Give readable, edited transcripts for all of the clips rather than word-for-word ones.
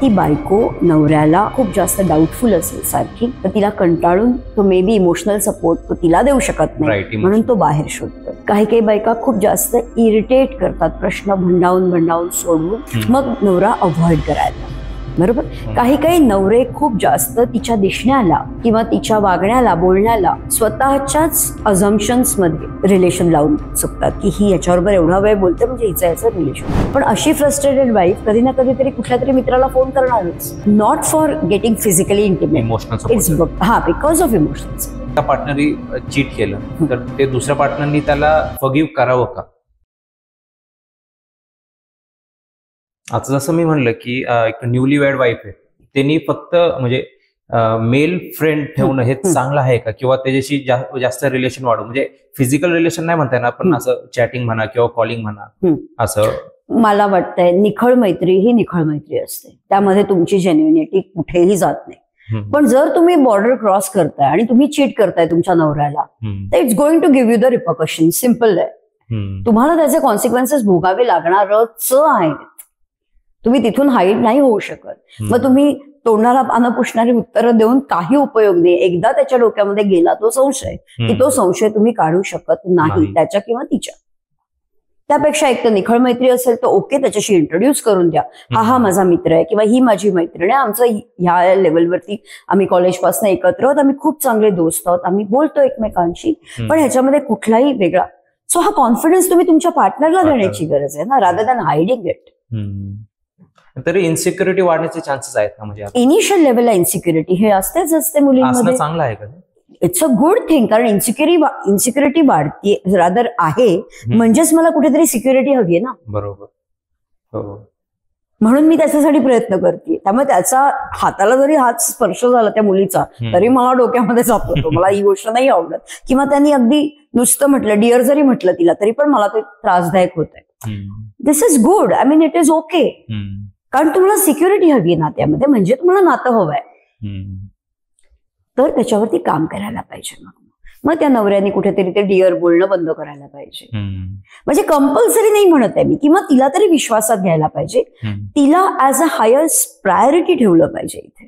ती बायको नवऱ्याला खूप जास्त डाऊटफुल असेल सारखी, तर तिला कंटाळून तो मे बी इमोशनल सपोर्ट तो तिला देऊ शकत नाही म्हणून तो बाहेर शोधतो. काही काही बायका खूप जास्त इरिटेट करतात, प्रश्न भंडावून सोडवून मग नवरा अव्हॉइड करायला. बरोबर. काही काही नवरे खूप जास्त तिच्या दिसण्याला किंवा तिच्या वागण्याला बोलण्याला स्वतःच्याच अझम्पशन्स मध्ये रिलेशन लावून चुकतात की ही याच्याबरोबर एवढा वेळ बोलते म्हणजे हिचं याचं रिलेशन. पण अशी फ्रस्ट्रेटेड वाईफ कधी ना कधीतरी कुठल्या तरी मित्राला फोन करणारच, not for getting physically intimate, because of emotions. त्या पार्टनरनी चीट केलं तर ते दुसऱ्या पार्टनरनी त्याला फॉरगिव्ह करावं का? आता जसं मी म्हणलं की एक न्यूली वेड वाईफ आहे, त्यांनी फक्त म्हणजे मेल फ्रेंड ठेवणं हे चांगलं आहे का? किंवा त्याच्याशी जास्त रिलेशन वाढवून, म्हणजे फिजिकल रिलेशन नाही म्हणता येणार पण असं चॅटिंग म्हणा किंवा कॉलिंग म्हणा असं. मला वाटतंय निखळ मैत्री ही निखळ मैत्री असते, त्यामध्ये तुमची जेन्युइनिटी कुठेही जात नाही. पण जर तुम्ही बॉर्डर क्रॉस करताय आणि तुम्ही चीट करताय तुमच्या नवऱ्याला, तर it's going to give you the repercussion. Simple आहे. तुम्हाला त्याचे कॉन्सिक्वेन्सेस भोगावे लागणारच आहेत. तुम्ही तिथून हाईड नाही होऊ शकत. मग तुम्ही तोंडाला पानं पुसणारी उत्तरं देऊन काही उपयोग नाही. एकदा त्याच्या डोक्यामध्ये गेला तो संशय, की तो संशय तुम्ही काढू शकत नाही त्याच्या किंवा तिच्या. त्यापेक्षा एक तर निखळ मैत्री असेल तर ओके, त्याच्याशी इंट्रोड्यूस करून द्या. हा माझा मित्र आहे किंवा ही माझी मैत्रीण आहे, आमचं ह्या लेवलवरती आम्ही कॉलेजपासून एकत्र आहोत, आम्ही खूप चांगले दोस्त आहोत, आम्ही बोलतो एकमेकांशी, पण ह्याच्यामध्ये कुठलाही वेगळा. सो हा कॉन्फिडन्स तुम्ही तुमच्या पार्टनरला देण्याची गरज आहे ना, रादर दॅन हायडिंग इट. तरी इन्सिक्युरिटी वाढण्याचे चान्सेस आहेत ना? म्हणजे इनिशियल लेवलला इन्सिक्युरिटी हे असते मुलींमध्ये. चांगलं आहे का? इट्स अ गुड थिंग, कारण इन्सिक्युरिटी वाढते रादर आहे म्हणजेच मला कुठेतरी सिक्युरिटी हवी आहे ना. बरोबर. म्हणून मी त्याच्यासाठी प्रयत्न करते. त्यामुळे त्याचा हाताला जरी हात स्पर्श झाला त्या मुलीचा तरी मला डोक्यामध्ये जातो, मला ही गोष्ट नाही आवडत. किंवा त्यांनी अगदी नुसतं म्हटलं, डिअर जरी म्हटलं तिला, तरी पण मला ते त्रासदायक होत आहे. This is good, I mean it is okay. कारण तुम्हाला सिक्युरिटी हवी आहे नात्यामध्ये, म्हणजे तुम्हाला नातं हवंय, तर त्याच्यावरती काम करायला पाहिजे. मग त्या नवऱ्याने कुठेतरी ते डिअर बोलणं बंद करायला पाहिजे. म्हणजे कंपल्सरी नाही म्हणत आहे मी, किंवा तिला तरी विश्वासात घ्यायला पाहिजे, तिला ऍज अ हायस्ट प्रायोरिटी ठेवलं पाहिजे इथे.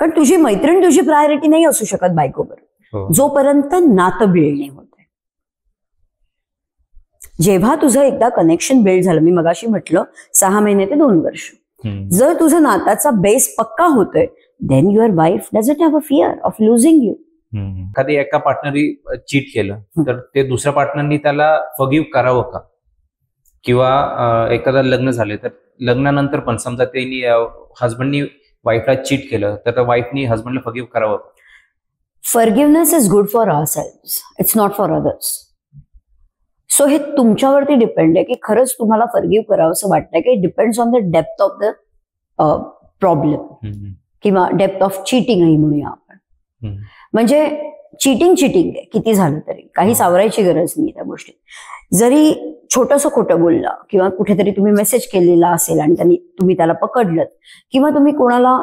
कारण तुझी मैत्रीण तुझी प्रायोरिटी नाही असू शकत बायकोबरोबर जोपर्यंत नातं बिल्ड नाही होत. जेव्हा तुझं एकदा कनेक्शन बिल्ड झालं, मी मगाशी म्हटलं 6 महिने ते 2 वर्ष, जर तुझं नाताचा बेस पक्का होतोय, then your wife doesn't have a fear of losing you. कधी एका पार्टनरनी चीट केलं तर ते दुसऱ्या पार्टनरनी त्याला फॉरगिव्ह करावं का? किंवा एखादा लग्न झाले तर लग्नानंतर पण समजा त्यांनी हजबंडनी वाईफला चीट केलं तर वाईफनी हजबंडला फॉरगिव्ह करावं का? Forgiveness is good for ourselves, it's not for others. So हे तुमच्यावरती डिपेंड आहे की खरंच तुम्हाला फॉरगिव्ह करावं असं वाटतंय की. It depends on the depth of the problem किंवा डेप्थ ऑफ चिटिंगही म्हणूया आपण. म्हणजे चिटिंग आहे, किती झालं तरी काही सावरायची गरज नाही त्या गोष्टीत. जरी छोटंसं खोटं बोललं किंवा कुठेतरी तुम्ही मेसेज केलेला असेल आणि तुम्ही त्याला पकडलं, किंवा तुम्ही कोणाला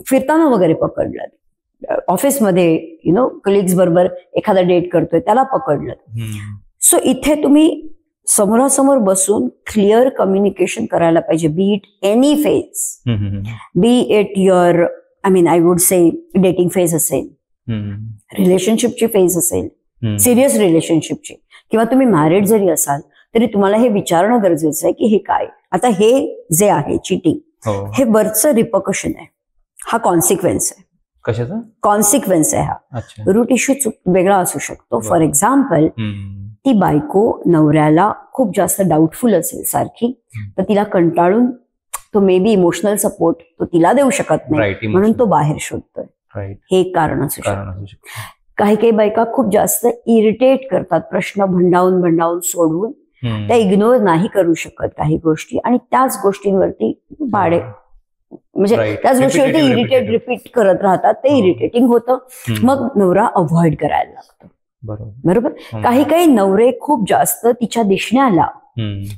फिरताना वगैरे पकडलं, ऑफिसमध्ये कलिग्स बरोबर एखादा डेट करतोय त्याला पकडलं, सो इथे तुम्ही समोरासमोर बसून क्लिअर कम्युनिकेशन करायला पाहिजे. बी it any phase, B it your I would say dating phase असेल, रिलेशनशिपची फेज असेल, सिरियस रिलेशनशिपची, किंवा तुम्ही मॅरिड जरी असाल तरी तुम्हाला हे विचारणं गरजेचं आहे की हे काय. आता हे जे आहे चिटिंग, हे वरचं रिपरकशन आहे, हा कॉन्सिक्वेन्स आहे. कशाचा कॉन्सिक्वेन्स आहे हा? रूट इश्यू वेगळा असू शकतो. फॉर एक्झाम्पल, ती बायको नवऱ्याला खूप जास्त डाऊटफुल असेल सारखी, तर तिला कंटाळून तो मे बी इमोशनल सपोर्ट तो तिला देऊ शकत नाही म्हणून तो बाहेर शोधतोय. हे एक कारण असू शकतं. काही काही बायका खूप जास्त इरिटेट करतात, प्रश्न भंडावून सोडवून त्या इग्नोर नाही करू शकत काही गोष्टी, आणि त्याच गोष्टींवरती म्हणजे त्याच गोष्टीवरती रिपीट करत राहतात. ते इरिटेटिंग होतं, मग नवरा अव्हॉइड करायला लागतो. बरोबर. काही काही नवरे खूप जास्त तिच्या दिसण्याला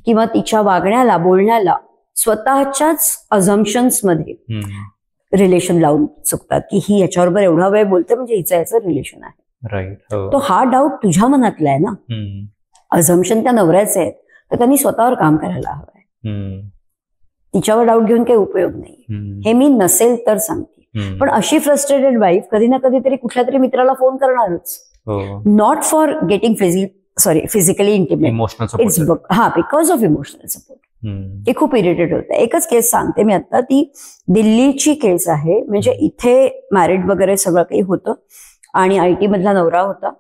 किंवा तिच्या वागण्याला बोलण्याला स्वतःच्याच अझम्पशन्स मध्ये रिलेशन लावून चुकतात की ही याच्याबरोबर एवढा वेळ बोलते म्हणजे हिचं याचं रिलेशन आहे. तो हा डाऊट तुझ्या मनातला आहे ना, अझम्पशन त्या नवऱ्याचे आहेत, तर त्यांनी स्वतःवर काम करायला हवंय. तिच्यावर डाऊट घेऊन काही उपयोग नाही. हे मी नसेल तर सांगते. पण अशी फ्रस्ट्रेटेड वाईफ कधी ना कधीतरी कुठल्या तरी मित्राला फोन करणारच. Not for getting physically intimate, because of emotional support. ते खूप इरिटेट होतं. एकच केस सांगते मी आता, ती दिल्लीची केस आहे. म्हणजे इथे मॅरिड वगैरे सगळं काही होतं आणि IT मधला नवरा होता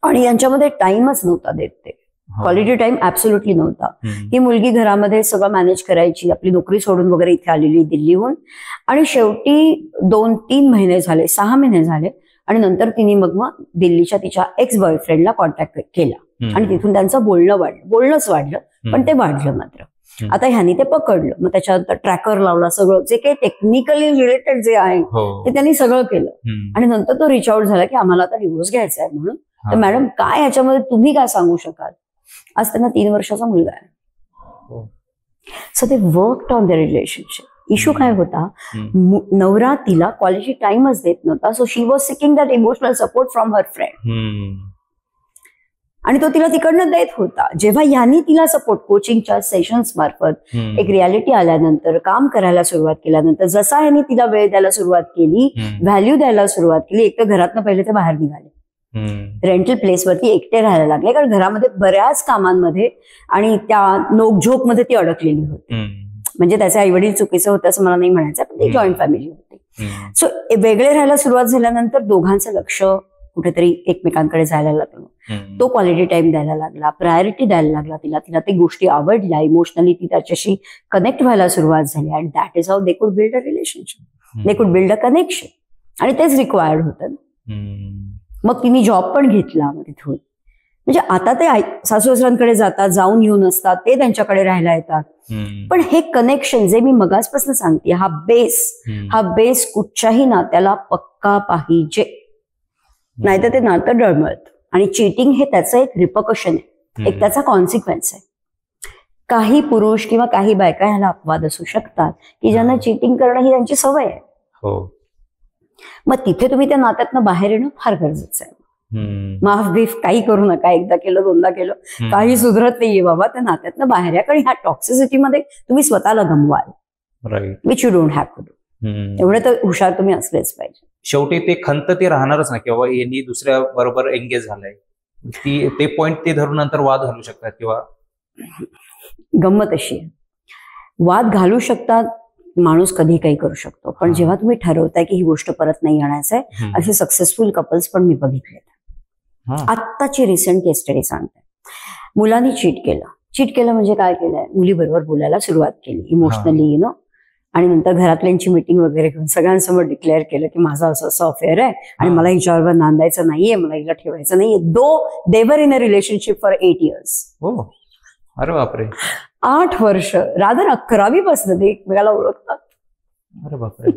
आणि यांच्यामध्ये टाइमच नव्हता देत. ते क्वालिटी टाइम ऍब्सोल्युटली नव्हता. ही मुलगी घरामध्ये सगळं मॅनेज करायची, आपली नोकरी सोडून वगैरे इथे आलेली दिल्लीहून. आणि शेवटी 2-3 महिने झाले, 6 महिने झाले आणि नंतर तिने मग दिल्लीच्या तिच्या एक्स बॉयफ्रेंडला कॉन्टॅक्ट केला आणि तिथून त्यांचं बोलणंच वाढलं. पण ते वाढलं मात्र. आता ह्यानी ते पकडलं, मग त्याच्यानंतर ट्रॅकर लावला, सगळं जे काही टेक्निकली रिलेटेड जे आहे ते त्यांनी सगळं केलं. आणि नंतर तो रिच आउट झाला की आम्हाला आता डिव्होर्स घ्यायचा आहे म्हणून. तर मॅडम काय ह्याच्यामध्ये तुम्ही काय सांगू शकाल? आज त्यांना 3 वर्षाचा मुलगा आहे. So they worked on the relationship. Issue काय होता, नवरा तिला क्वालिटी टाइमच देत नव्हता. So she was seeking that emotional support from her friend आणि तो तिला तिकडनं देत होता. जेव्हा यांनी तिला सपोर्ट कोचिंगच्या सेशन्स मार्फत, एक रियालिटी आल्यानंतर, काम करायला सुरुवात केल्यानंतर, जसा यांनी तिला वेळ द्यायला सुरुवात केली, व्हॅल्यू द्यायला सुरुवात केली, एक तर घरातनं पहिले ते बाहेर निघाले, रेंटल प्लेसवरती एकटे राहायला लागले. कारण घरामध्ये बऱ्याच कामांमध्ये आणि त्या नोकझोकमध्ये ती अडकलेली होती. म्हणजे त्याचे आईवडील चुकीचं होतं असं मला नाही म्हणायचं, पण ती जॉईंट फॅमिली होती. सो वेगळे राहायला सुरुवात झाल्यानंतर दोघांचं लक्ष कुठेतरी एकमेकांकडे जायला लागलं. तो क्वालिटी टाइम द्यायला लागला, प्रायोरिटी द्यायला लागला तिला. तिला ते गोष्टी आवडल्या, इमोशनली ती त्याच्याशी कनेक्ट व्हायला सुरुवात झाली. And that is how they could build a relationship, they could build a connection. आणि तेच रिक्वायर्ड होतं. मग तिने जॉब पण घेतला मग तिथून. म्हणजे आता ते सासू सासऱ्यांकडे जातात, जाऊन येऊन असतात, ते त्यांच्याकडे राहायला येतात. पण हे कनेक्शन जे मी मगासपासून सांगते, हा बेस कुठच्याही नात्याला पक्का पाहिजे, नाहीतर ते नातं डळमळतं. आणि चिटिंग हे त्याचं एक रिपकशन आहे, एक त्याचा कॉन्सिक्वेन्स आहे. काही पुरुष किंवा काही बायका ह्याला अपवाद असू शकतात की ज्यांना चिटिंग करणं ही त्यांची सवय आहे. मग तिथे तुम्ही त्या नात्यातनं बाहेर येणं फार गरजेचं आहे. माफ बीफ काही करू नका, एकदा केलं 2दा केलं काही सुधरत नाहीये बाबा, त्या नात्यातनं बाहेर या. कारण ह्या टॉक्सिसिटीमध्ये तुम्ही स्वतःला गमवाल, which you don't have to do. एवढं तर हुशार तुम्ही असलेच पाहिजे. शेवटी ते खंत ते राहणारच ना, किंवा यांनी दुसऱ्या बरोबर एंगेज झालाय, ते पॉइंट ते धरून नंतर वाद घालू शकतात. किंवा गंमत अशी आहे, वाद घालू शकतात, माणूस कधी काही करू शकतो. पण जेव्हा तुम्ही ठरवताय की ही गोष्ट परत नाही आणायचंय, असे सक्सेसफुल कपल्स पण मी बघितले. आत्ताची रिसेंट केस स्टडी सांगते. मुलांनी चीट केलं म्हणजे काय केलंय, मुलीबरोबर बोलायला सुरुवात केली इमोशनली, आणि नंतर घरातल्यांची मीटिंग वगैरे घेऊन सगळ्यांसमोर डिक्लेअर केलं की माझा असं अफेअर आहे आणि मला हिच्याबरोबर नांदायचं नाहीये, मला हिला ठेवायचं नाहीये. दे वर in a relationship for 8 years. अरे बापरे. 8 वर्ष, रादर 11वी पासून ते एकमेकाला ओळखतात. अरे बापरे.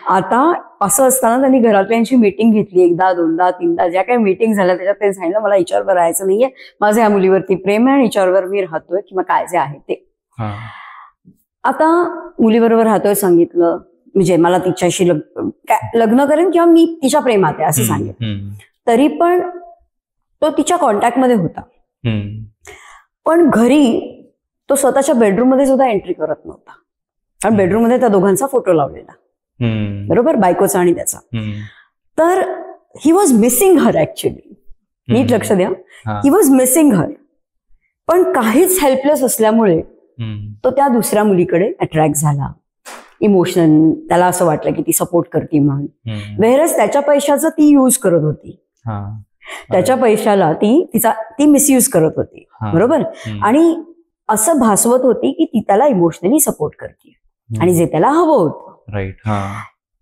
आता असं असताना त्यांनी घरातल्यांची मीटिंग घेतली, 1दा 2दा 3दा ज्या काही मीटिंग झाल्या त्याच्यात ते सांगितलं मला हिच्यावर राहायचं नाहीये, माझं या मुलीवरती प्रेम आहे आणि हिच्यावर मी राहतोय किंवा काय जे आहे ते. आता मुलीबरोबर राहतोय सांगितलं, म्हणजे मला तिच्याशी लग्न करेन किंवा मी तिच्या प्रेमात आहे असं सांगितलं, तरी पण तो तिच्या कॉन्टॅक्टमध्ये होता. पण घरी तो स्वतःच्या बेडरूम मध्ये सुद्धा एंट्री करत नव्हता, कारण बेडरूम मध्ये त्या दोघांचा फोटो लावलेला, बरोबर, बायकोचा आणि त्याचा. तर he was missing her actually. नीट लक्ष द्या, ही वॉज मिसिंग हर. पण काहीच हेल्पलेस असल्यामुळे तो त्या दुसऱ्या मुलीकडे अट्रॅक्ट झाला. इमोशनल त्याला असं वाटलं की ती सपोर्ट करते म्हणून. वेरच त्याच्या पैशाचं ती यूज करत होती, त्याच्या पैशाला ती मिसयूज करत होती, बरोबर. आणि असं भासवत होती की ती त्याला इमोशनली सपोर्ट करते आणि जे त्याला हवं होतं.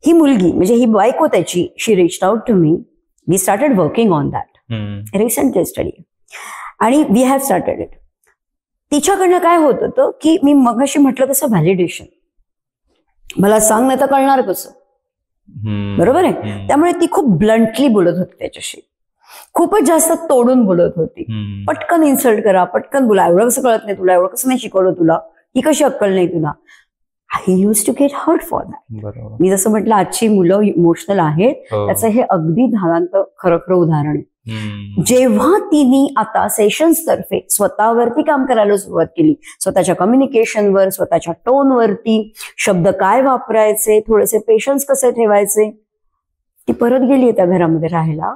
ही मुलगी म्हणजे ही बायको त्याची, she reached out to me, we started working on that. Recent case study आणि वी हॅव स्टार्टेड इट. तिच्याकडनं काय होत होतं की मी मगाशी म्हटलं तसं व्हॅलिडेशन, मला सांग नाही तर कळणार कसं, बरोबर आहे. त्यामुळे ती खूप ब्लंटली बोलत होती त्याच्याशी, खूपच जास्त तोडून बोलत होती. पटकन इन्सल्ट करा, पटकन बोला, एवढं कसं कळत नाही तुला, एवढं कसं नाही शिकवलं तुला, ही कशी अक्कल नाही तुला. He used to get hurt for that. मी जसं म्हटलं आजची मुलं इमोशनल आहेत, त्याचं हे अगदी धारांत खरं उदाहरण आहे. जेव्हा तिने आता सेशन्स तर्फे स्वतःवरती काम करायला सुरुवात केली, स्वतःच्या कम्युनिकेशनवर, स्वतःच्या टोनवरती, शब्द काय वापरायचे, थोडेसे पेशन्स कसे ठेवायचे, ती परत गेली त्या घरामध्ये राहायला.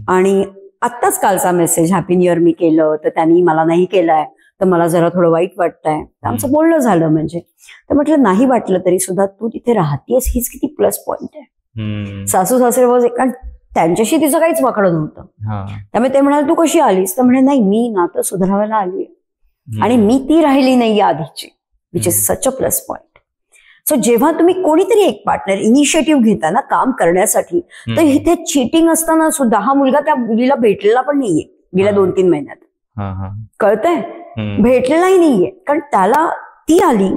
आणि आत्ताच कालचा मेसेज, हॅपी न्यू इयर मी केलं तर त्यांनी मला नाही केलाय, तर मला जरा थोडं वाईट वाटतंय. आमचं बोलणं झालं. म्हणजे तर म्हटलं नाही वाटलं तरी सुद्धा तू तिथे राहतेस हीच किती प्लस पॉइंट आहे. सासू सासरे कारण त्यांच्याशी तिचं काहीच वाकडं नव्हतं. त्यामुळे ते म्हणाले तू कशी आलीस, तर म्हणे नाही मी नातं सुधारायला आली आणि मी ती राहिली नाही आधीची, which is such a plus point. So जेव्हा तुम्ही कोणीतरी एक पार्टनर इनिशिएटिव्ह घेता ना काम करण्यासाठी, तर इथे चीटिंग असताना सुद्धा हा मुलगा त्या मुलीला भेटलेला पण नाहीये गेल्या 2-3 महिन्यात. कळतंय, भेटलेलाही नाहीये. कारण त्याला ती आली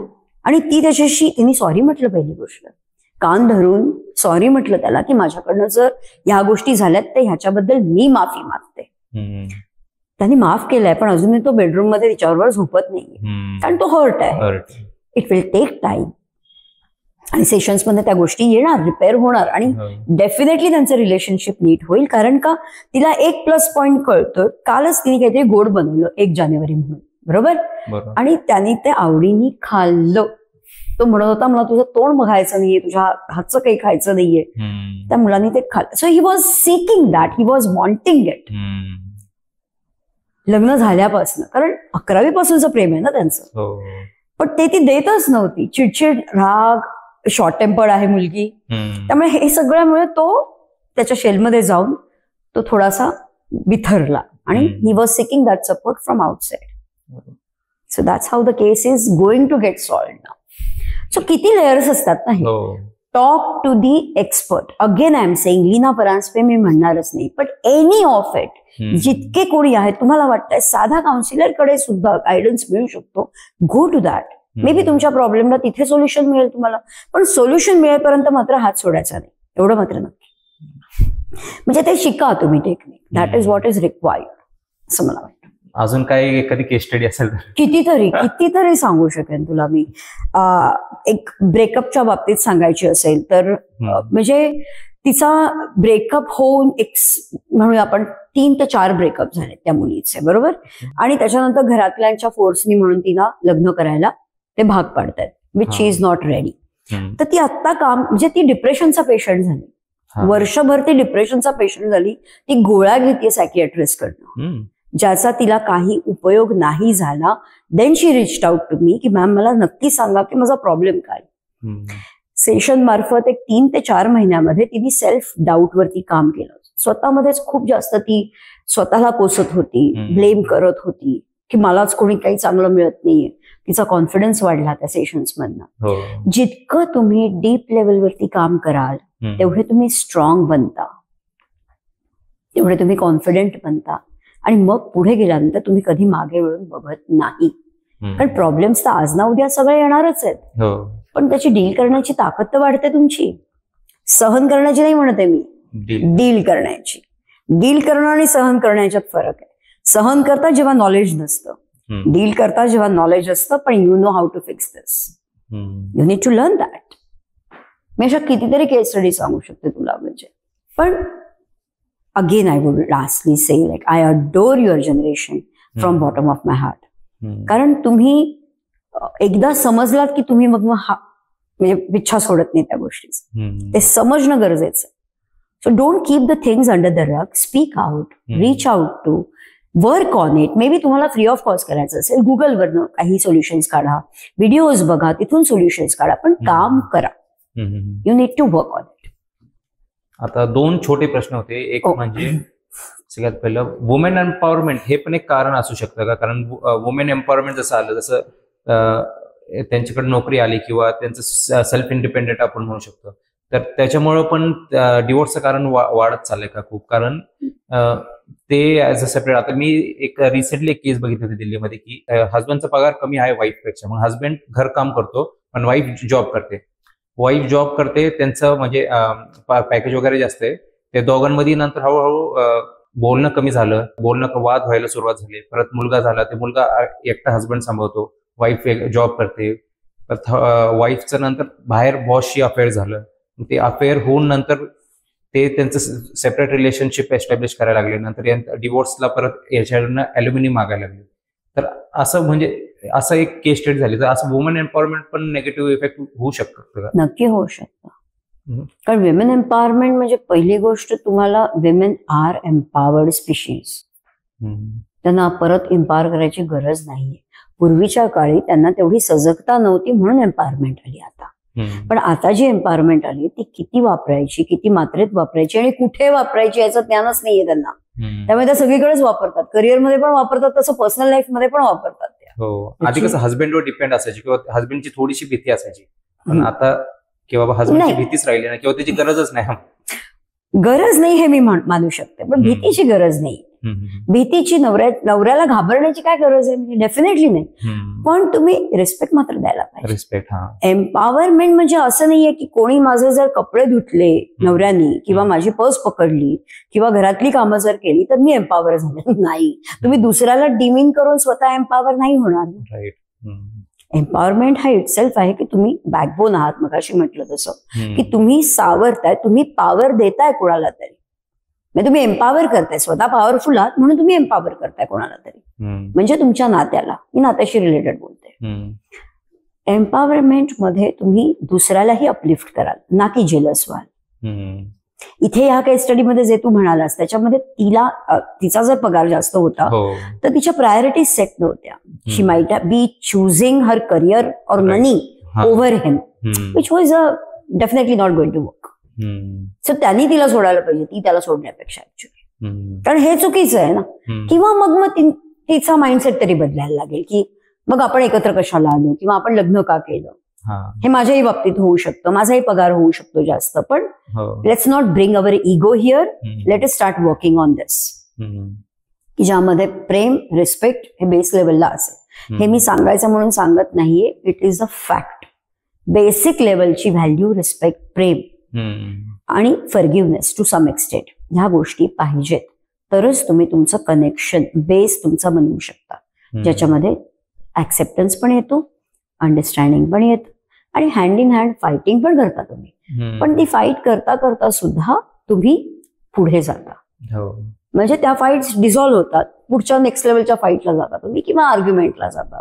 आणि ती त्याच्याशी तिने सॉरी म्हटलं. पहिली गोष्ट कान धरून सॉरी म्हटलं त्याला की माझ्याकडनं जर ह्या गोष्टी झाल्यात तर ह्याच्याबद्दल मी माफी मागते. त्यांनी माफ केलंय पण अजूनही तो बेडरूम मध्ये तिच्याबरोबर झोपत नाहीये कारण तो हर्ट आहे. इट विल टेक टाइम आणि सेशन्स मध्ये त्या गोष्टी येणार, रिपेअर होणार आणि डेफिनेटली त्यांचं रिलेशनशिप नीट होईल. कारण का तिला एक प्लस पॉइंट कळतोय, कालच तिने काहीतरी गोड बनवलं 1 जानेवारी म्हणून, बरोबर, आणि त्यांनी ते आवडीने खाल्लं. तो म्हणत होता मला तुझं तोंड बघायचं नाहीये, तुझ्या हातचं काही खायचं नाहीये, त्या मुलांनी ते खाल्लं. So he was seeking that, he was wanting it लग्न झाल्यापासून. कारण 11वी पासूनचं प्रेम आहे ना त्यांचं, पण ते ती देतच नव्हती. चिडचिड, राग, शॉर्ट टेम्पर्ड आहे मुलगी, त्यामुळे हे सगळ्यामुळे तो त्याच्या शेलमध्ये जाऊन तो थोडासा बिथरला आणि he was seeking that support from outside. So that's how the case is going to get solved now. So किती लेयर्स असतात ना हे. Talk to the expert. Again I am saying, Leena Paranjpe मी म्हणणारच नाही, पण एनी ऑफ इट, जितके कोणी आहेत तुम्हाला वाटतंय साधा काउन्सिलर कडे सुद्धा गायडन्स मिळू शकतो, go to that. May be तुमच्या प्रॉब्लेमला तिथे सोल्युशन मिळेल तुम्हाला, पण सोल्युशन मिळेपर्यंत मात्र हात सोडायचा नाही, एवढं मात्र नक्की. म्हणजे ते शिका तुम्ही technique. That is what is required असं मला वाटतं. अजून काही एखादी केस स्टडी असेल तर कितीतरी सांगू शकेन तुला मी. एक ब्रेकअपच्या बाबतीत सांगायची असेल तर म्हणजे तिचा ब्रेकअप होऊन एक म्हणूया आपण 3 ते 4 ब्रेकअप झाले त्या मुलीचे, बरोबर, आणि त्याच्यानंतर घरातल्यांच्या फोर्सनी म्हणून तिला लग्न करायला ते भाग पाडतायत, which she is not ready. तर ती आत्ता म्हणजे ती डिप्रेशनचा पेशंट झाली, वर्षभर ती डिप्रेशनचा पेशंट झाली. ती गोळ्या घेते सायकियाट्रिस्ट कडनं, ज्याचा तिला काही उपयोग नाही झाला. Then she reached out to me की मॅम मला नक्की सांगा की माझा प्रॉब्लेम काय. सेशन मार्फत एक 3 ते 4 महिन्यामध्ये तिने सेल्फ डाऊट वरती काम केलं. स्वतःमध्येच खूप जास्त ती स्वतःला कोसत होती, ब्लेम करत होती की मलाच कोणी काही चांगलं मिळत नाहीये. तिचा कॉन्फिडन्स वाढला त्या सेशन्स मधनं. जितकं तुम्ही डीप लेवलवरती काम कराल तेवढे तुम्ही स्ट्रॉंग बनता, तेवढे तुम्ही कॉन्फिडेंट बनता आणि मग पुढे गेल्यानंतर तुम्ही कधी मागे वळून बघत नाही. कारण प्रॉब्लेम्स तर आज ना उद्या सगळे येणारच आहेत, पण त्याची डील करण्याची ताकद तर वाढते तुमची. सहन करण्याची नाही म्हणते मी, डील करण्याची. डील करणं आणि सहन करण्याच्यात फरक आहे. सहन करता जेव्हा नॉलेज नसतं, डील करता जेव्हा नॉलेज असतं, पण you know how to fix this, you need to learn that. मी अशा कितीतरी केस स्टडी सांगू शकते तुला. म्हणजे पण again I would lastly say like I adore your generation from bottom of my heart. कारण तुम्ही एकदा समजलात की तुम्ही मग म्हणजे पिच्छा सोडत नाही त्या गोष्टीचा. ते समजणं गरजेचं आहे. So don't keep the things under the rug. Speak out, reach out to, work on it. Maybe तुम्हाला फ्री ऑफ कॉस्ट करायचं असेल, गुगलवरनं काही सोल्युशन्स काढा, व्हिडिओज बघा, तिथून सोल्युशन्स काढा, पण काम करा. You need to work on it. आता 2 छोटे प्रश्न होते. एक म्हणजे सगळ्यात पहिलं, वुमेन एम्पॉवरमेंट हे पण एक कारण असू शकतं का? कारण वुमेन एम्पॉवरमेंट जसं आलं, जसं त्यांच्याकडे नोकरी आली किंवा त्यांचं सेल्फ इंडिपेंडेंट आपण म्हणू शकतो, तर त्याच्यामुळं पण डिवोर्सचं कारण वाढत चाललंय का खूप? कारण ते ऍज अ सेपरेट. आता मी एक रिसेंटली एक केस बघितली होती दिल्लीमध्ये की हस्बंडचा पगार कमी आहे वाईफपेक्षा, मग हस्बंड घर काम करतो पण वाईफ जॉब करते. वाईफ जॉब करते, त्यांचं म्हणजे पॅकेज वगैरे जास्त आहे. ते दोघांमध्ये नंतर हळूहळू बोलणं कमी झालं, वाद व्हायला सुरुवात झाली. परत मुलगा झाला, ते मुलगा एकटा हस्बंड सांभाळतो, वाईफ जॉब करते. वाईफचं नंतर बाहेर बॉसशी अफेअर झालं. ते अफेअर होऊन नंतर ते त्यांचं सेपरेट रिलेशनशिप एस्टॅब्लिश करायला लागले, नंतर डिवोर्सला परत याच्याकडनं अल्युमिनी मागायला लागले. तर असं म्हणजे असं एक केस स्टडी झाली, तर असं वुमन एम्पॉवरमेंट पण निगेटिव्ह इफेक्ट होऊ शकतं का? नक्की होऊ शकतं. कारण विमेन एम्पॉवरमेंट म्हणजे पहिली गोष्ट, तुम्हाला विमेन आर एम्पॉवर्ड स्पीशीज. त्यांना परत एम्पॉवर करायची गरज नाहीये. पूर्वीच्या काळी त्यांना तेवढी सजगता नव्हती म्हणून एम्पॉवरमेंट आली आता. पण आता जी एम्पॉवरमेंट आली ती किती वापरायची, किती मात्रेत वापरायची आणि कुठे वापरायची याचं ज्ञानच नाहीये त्यांना. त्यामुळे त्या सगळीकडेच वापरतात, करिअरमध्ये पण वापरतात, तसं पर्सनल लाईफ मध्ये पण वापरतात त्या. हो, आधी कसं हस्बंडवर डिपेंड असायची किंवा हस्बंडची थोडीशी भीती असायची, पण आता की बाबा हस्बंडची भीतीच राहिली ना, किंवा त्याची गरजच नाही. गरज नाही हे मी मानू शकते, पण भीतीची गरज नाही. भीतीची नवऱ्याला घाबरण्याची काय गरज आहे, म्हणजे डेफिनेटली नाही. पण तुम्ही रिस्पेक्ट मात्र द्यायला पाहिजे. रिस्पेक्ट. एम्पॉवरमेंट म्हणजे असं नाहीये की कोणी माझे जर कपडे धुतले नवऱ्यानी किंवा माझी पर्स पकडली किंवा घरातली कामं जर केली तर मी एम्पॉवर झाले. नाही, तुम्ही दुसऱ्याला डिमीन करून स्वतः एम्पॉवर नाही होणार. एम्पॉवरमेंट हा इटसेल्फ आहे की तुम्ही बॅकबोन आहात, मगाशी म्हटलं तसं, की तुम्ही सावरताय, तुम्ही पॉवर देताय कोणाला तरी. म्हणजे तुम्ही एम्पॉवर करताय, स्वतः पॉवरफुल आहात म्हणून तुम्ही एम्पॉवर करताय कोणाला तरी, म्हणजे तुमच्या नात्याला. मी नात्याशी रिलेटेड बोलते. एम्पॉवरमेंट मध्ये तुम्ही दुसऱ्यालाही अपलिफ्ट कराल, ना की जेलस व्हाल. इथे ह्या केस स्टडीमध्ये जे तू म्हणालास त्याच्यामध्ये तिचा जर पगार जास्त होता तर तिच्या प्रायोरिटीज सेट नव्हत्या. शी might be चुझिंग her career or money over him, which was definitely not going to work. So त्यांनी तिला सोडायला पाहिजे, ती त्याला सोडण्यापेक्षा ऍक्च्युअली. कारण हे चुकीचं आहे ना. किंवा मग तिचा माइंडसेट तरी बदलायला लागेल की मग आपण एकत्र कशाला आलो किंवा आपण लग्न का केलं. हे माझ्याही बाबतीत होऊ शकतं, माझाही पगार होऊ शकतो जास्त, पण let's not bring our ego here, let us start working on this. की ज्यामध्ये प्रेम, रिस्पेक्ट हे बेस लेवलला असेल. हे मी सांगायचं म्हणून सांगत नाहीये, it is a fact. Basic लेवलची व्हॅल्यू, रिस्पेक्ट, प्रेम आणि फॉरगिव्हनेस टू सम एक्सटेंट, ह्या गोष्टी पाहिजेत, तरच तुम्ही तुमचं कनेक्शन बेस तुमचा बनवू शकता, ज्याच्यामध्ये ऍक्सेप्टन्स पण येतो, अंडरस्टँडिंग पण येत आणि हँड इन हँड फायटिंग पण करता तुम्ही. पण ती फाईट करता करता सुद्धा तुम्ही पुढे जाता. म्हणजे त्या फाईट्स डिझॉल्व्ह होतात, पुढच्या नेक्स्ट लेवलच्या फाईटला जाता तुम्ही किंवा आर्ग्युमेंटला जाता.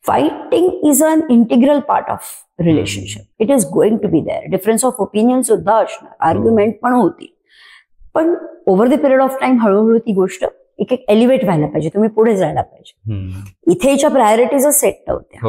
Fighting is an integral part of relationship. It is going to be there. Difference of opinion सुद्धा असणार, आर्ग्युमेंट पण होती, पण over the period of time हळूहळू ती गोष्ट एक एलिव्हेट व्हायला पाहिजे, तुम्ही पुढे जायला पाहिजे. इथे हिच्या प्रायोरिटीजच सेट नव्हत्या.